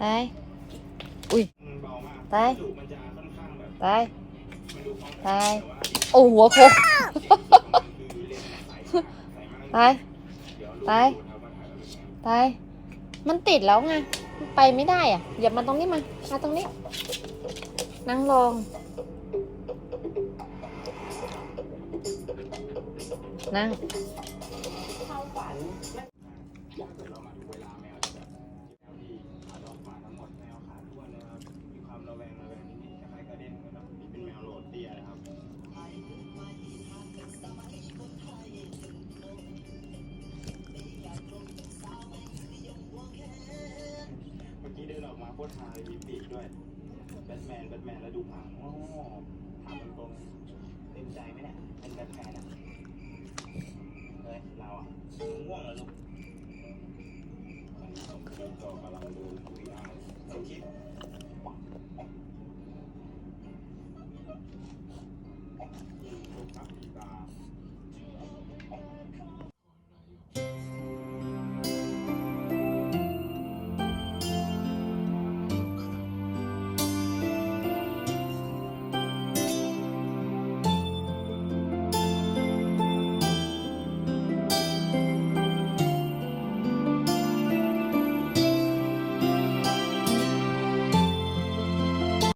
ตายอุ้ยตายตายตายโอ้หัวโคกตายตายตายมันติดแล้วไงไปไม่ได้อ่ะอย่ามาตรงนี้มาตรงนี้นั่งลงนั่งเดินออกมาโคตรฮาเลยมีปีกด้วยแบทแมนแล้วดูหางอ๋อถามตรงๆเต็มใจไหมเนี่ยเป็นแบทแมนอ่ะเฮ้ยเราอ่ะง่วงเหรอลูกก็กำลังดูVR สคริปต์